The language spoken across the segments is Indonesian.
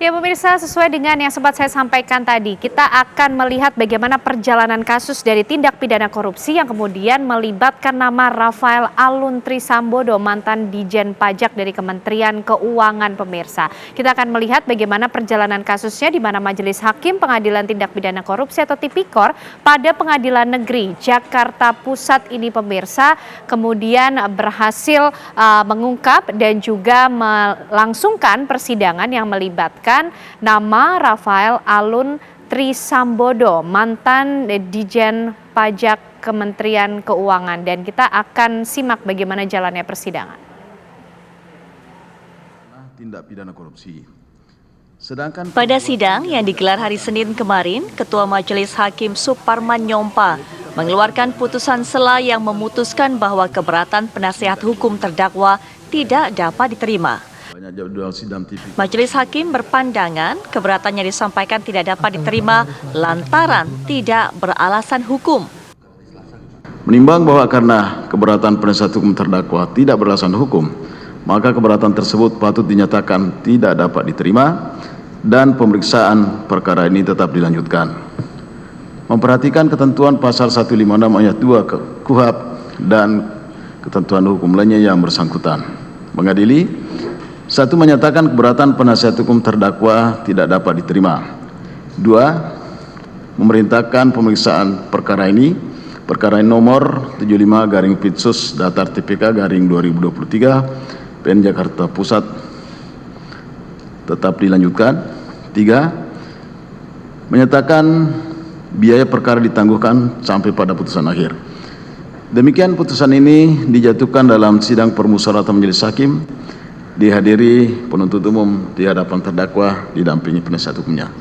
Ya pemirsa, sesuai dengan yang sempat saya sampaikan tadi, kita akan melihat bagaimana perjalanan kasus dari tindak pidana korupsi yang kemudian melibatkan nama Rafael Alun Trisambodo, mantan Dijen Pajak dari Kementerian Keuangan pemirsa. Kita akan melihat bagaimana perjalanan kasusnya di mana Majelis Hakim Pengadilan Tindak Pidana Korupsi atau Tipikor pada Pengadilan Negeri Jakarta Pusat ini pemirsa kemudian berhasil mengungkap dan juga melangsungkan persidangan yang melibatkan nama Rafael Alun Trisambodo, mantan Dijen Pajak Kementerian Keuangan, dan kita akan simak bagaimana jalannya persidangan. Tindak pidana korupsi. Pada sidang yang digelar hari Senin kemarin, Ketua Majelis Hakim Suparman Nyompa mengeluarkan putusan sela yang memutuskan bahwa keberatan penasihat hukum terdakwa tidak dapat diterima. Majelis Hakim berpandangan keberatannya disampaikan tidak dapat diterima lantaran tidak beralasan hukum. Menimbang bahwa karena keberatan penasihat hukum terdakwa tidak beralasan hukum, maka keberatan tersebut patut dinyatakan tidak dapat diterima dan pemeriksaan perkara ini tetap dilanjutkan. Memperhatikan ketentuan pasal 156 ayat 2 KUHP dan ketentuan hukum lainnya yang bersangkutan. Mengadili, 1. Menyatakan keberatan penasihat hukum terdakwa tidak dapat diterima. 2. Memerintahkan pemeriksaan perkara ini, perkara nomor 75/Pitsus Datar TPK garing 2023 PN Jakarta Pusat tetap dilanjutkan. 3. Menyatakan biaya perkara ditangguhkan sampai pada putusan akhir. Demikian putusan ini dijatuhkan dalam sidang permusyawaratan majelis hakim, dihadiri penuntut umum di hadapan terdakwa didampingi penasihat hukumnya.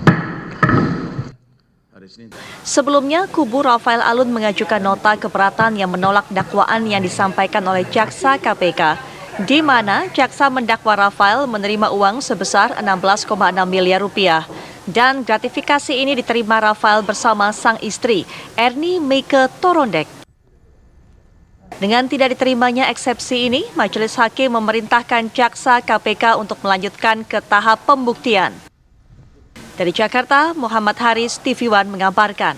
Sebelumnya, kubu Rafael Alun mengajukan nota keberatan yang menolak dakwaan yang disampaikan oleh jaksa KPK, di mana jaksa mendakwa Rafael menerima uang sebesar 16,6 miliar rupiah. Dan gratifikasi ini diterima Rafael bersama sang istri, Ernie Meike Torondek. Dengan tidak diterimanya eksepsi ini, Majelis Hakim memerintahkan jaksa KPK untuk melanjutkan ke tahap pembuktian. Dari Jakarta, Muhammad Haris, TV One mengabarkan.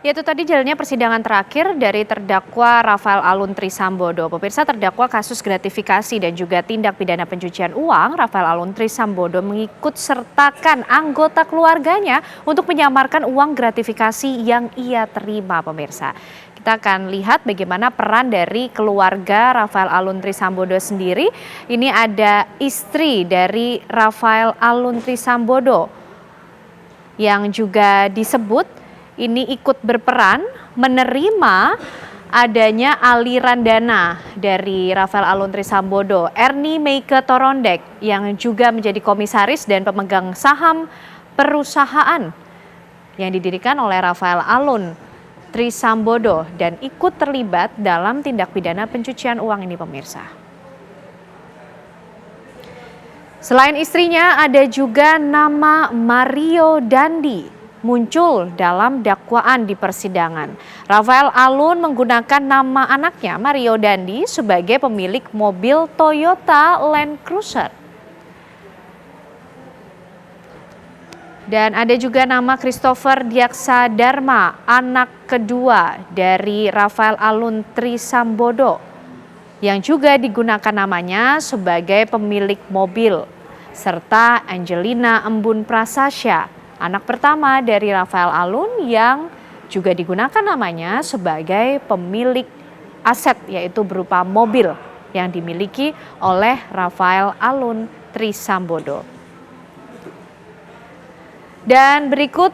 Ya, itu tadi jalannya persidangan terakhir dari terdakwa Rafael Alun Trisambodo. Pemirsa, terdakwa kasus gratifikasi dan juga tindak pidana pencucian uang, Rafael Alun Trisambodo mengikut sertakan anggota keluarganya untuk menyamarkan uang gratifikasi yang ia terima, pemirsa. Kita akan lihat bagaimana peran dari keluarga Rafael Alun Trisambodo sendiri. Ini ada istri dari Rafael Alun Trisambodo yang juga disebut ini ikut berperan menerima adanya aliran dana dari Rafael Alun Trisambodo. Ernie Meike Torondek yang juga menjadi komisaris dan pemegang saham perusahaan yang didirikan oleh Rafael Alun Trisambodo dan ikut terlibat dalam tindak pidana pencucian uang ini, pemirsa. Selain istrinya, ada juga nama Mario Dandi muncul dalam dakwaan di persidangan. Rafael Alun menggunakan nama anaknya Mario Dandi sebagai pemilik mobil Toyota Land Cruiser. Dan ada juga nama Christopher Diaksa Dharma, anak kedua dari Rafael Alun Trisambodo, yang juga digunakan namanya sebagai pemilik mobil, serta Angelina Embun Prasasya, anak pertama dari Rafael Alun yang juga digunakan namanya sebagai pemilik aset, yaitu berupa mobil yang dimiliki oleh Rafael Alun Trisambodo. Dan berikut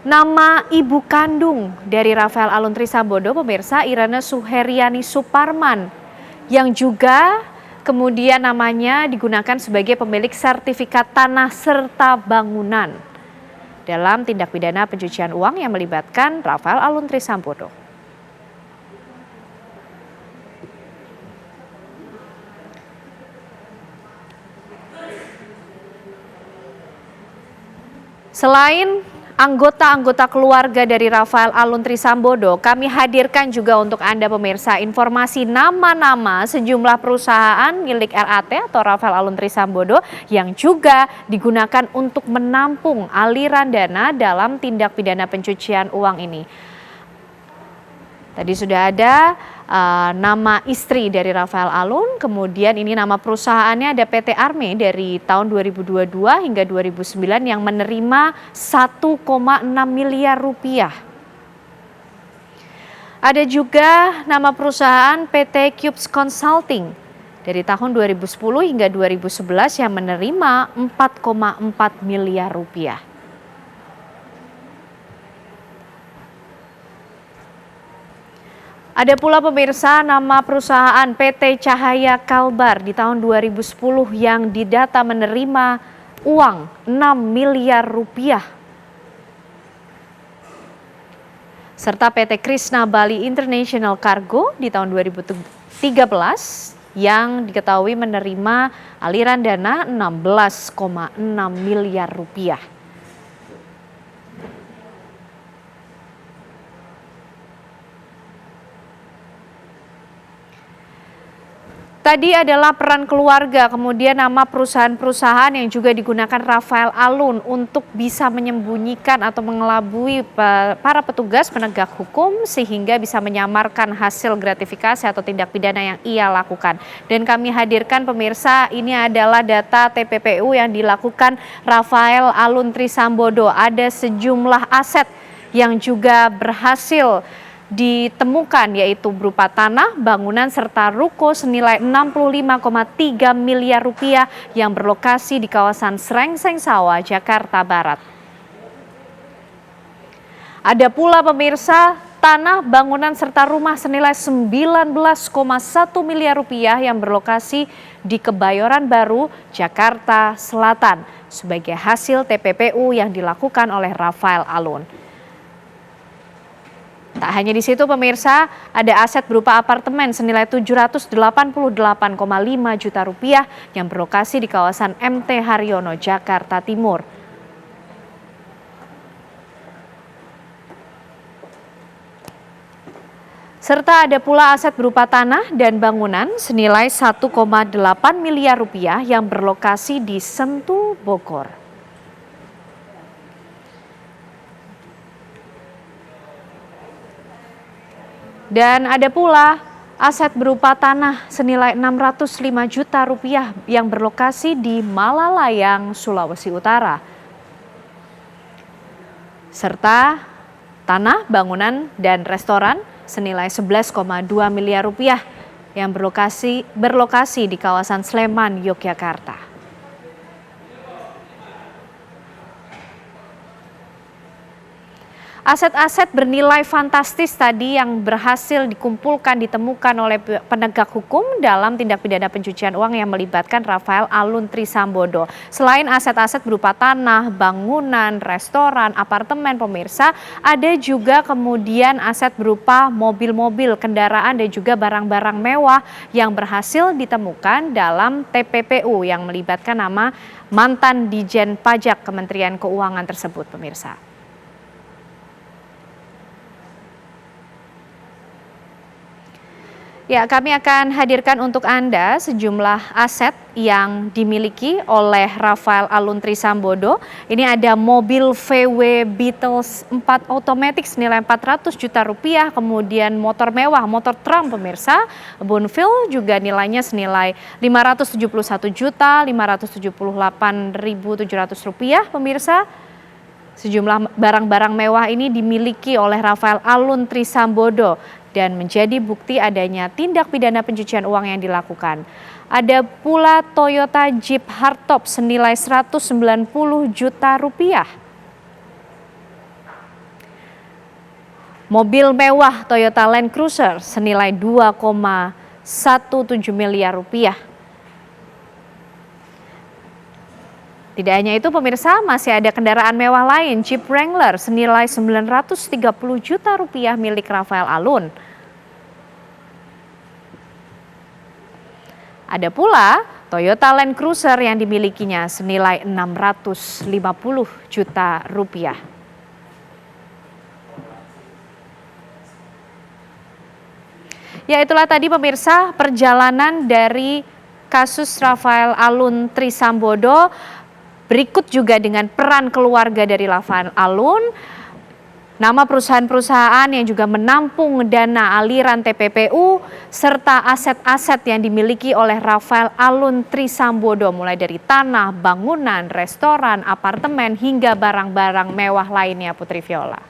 nama ibu kandung dari Rafael Alun Trisambodo, pemirsa, Irene Suheriani Suparman, yang juga kemudian namanya digunakan sebagai pemilik sertifikat tanah serta bangunan dalam tindak pidana pencucian uang yang melibatkan Rafael Alun Trisambodo. Selain anggota-anggota keluarga dari Rafael Alun Trisambodo. Kami hadirkan juga untuk Anda pemirsa informasi nama-nama sejumlah perusahaan milik RAT atau Rafael Alun Trisambodo yang juga digunakan untuk menampung aliran dana dalam tindak pidana pencucian uang ini. Tadi sudah ada nama istri dari Rafael Alun, kemudian ini nama perusahaannya ada PT Arme dari tahun 2022 hingga 2009 yang menerima 1,6 miliar rupiah. Ada juga nama perusahaan PT Cubes Consulting dari tahun 2010 hingga 2011 yang menerima 4,4 miliar rupiah. Ada pula pemirsa nama perusahaan PT Cahaya Kalbar di tahun 2010 yang didata menerima uang 6 miliar rupiah. Serta PT Krishna Bali International Cargo di tahun 2013 yang diketahui menerima aliran dana 16,6 miliar rupiah. Tadi adalah peran keluarga, kemudian nama perusahaan-perusahaan yang juga digunakan Rafael Alun untuk bisa menyembunyikan atau mengelabui para petugas penegak hukum sehingga bisa menyamarkan hasil gratifikasi atau tindak pidana yang ia lakukan. Dan kami hadirkan pemirsa, ini adalah data TPPU yang dilakukan Rafael Alun Trisambodo. Ada sejumlah aset yang juga berhasil ditemukan yaitu berupa tanah, bangunan serta ruko senilai 65,3 miliar rupiah yang berlokasi di kawasan Srengseng Sawah, Jakarta Barat. Ada pula pemirsa tanah, bangunan serta rumah senilai 19,1 miliar rupiah yang berlokasi di Kebayoran Baru, Jakarta Selatan sebagai hasil TPPU yang dilakukan oleh Rafael Alun. Tak hanya di situ pemirsa, ada aset berupa apartemen senilai 788,5 juta rupiah yang berlokasi di kawasan MT Haryono, Jakarta Timur. Serta ada pula aset berupa tanah dan bangunan senilai 1,8 miliar rupiah yang berlokasi di Sentul, Bogor. Dan ada pula aset berupa tanah senilai 605 juta rupiah yang berlokasi di Malalayang, Sulawesi Utara. Serta tanah, bangunan, dan restoran senilai 11,2 miliar rupiah yang berlokasi di kawasan Sleman, Yogyakarta. Aset-aset bernilai fantastis tadi yang berhasil ditemukan oleh penegak hukum dalam tindak pidana pencucian uang yang melibatkan Rafael Alun Trisambodo. Selain aset-aset berupa tanah, bangunan, restoran, apartemen pemirsa, ada juga kemudian aset berupa mobil-mobil, kendaraan dan juga barang-barang mewah yang berhasil ditemukan dalam TPPU yang melibatkan nama mantan Dijen Pajak Kementerian Keuangan tersebut pemirsa. Ya, kami akan hadirkan untuk Anda sejumlah aset yang dimiliki oleh Rafael Alun Trisambodo. Ini ada mobil VW Beetles 4 otomatis senilai 400 juta rupiah, kemudian motor mewah, motor Trump pemirsa, Bonfil juga nilainya senilai 571.578.700 rupiah pemirsa. Sejumlah barang-barang mewah ini dimiliki oleh Rafael Alun Trisambodo dan menjadi bukti adanya tindak pidana pencucian uang yang dilakukan. Ada pula Toyota Jeep Hardtop senilai 190 juta rupiah. Mobil mewah Toyota Land Cruiser senilai 2,17 miliar rupiah. Tidak hanya itu pemirsa, masih ada kendaraan mewah lain, Jeep Wrangler senilai 930 juta rupiah milik Rafael Alun. Ada pula Toyota Land Cruiser yang dimilikinya senilai 650 juta rupiah. Ya, itulah tadi pemirsa perjalanan dari kasus Rafael Alun Trisambodo. Berikut juga dengan peran keluarga dari Rafael Alun, nama perusahaan-perusahaan yang juga menampung dana aliran TPPU, serta aset-aset yang dimiliki oleh Rafael Alun Trisambodo, mulai dari tanah, bangunan, restoran, apartemen, hingga barang-barang mewah lainnya, Putri Viola.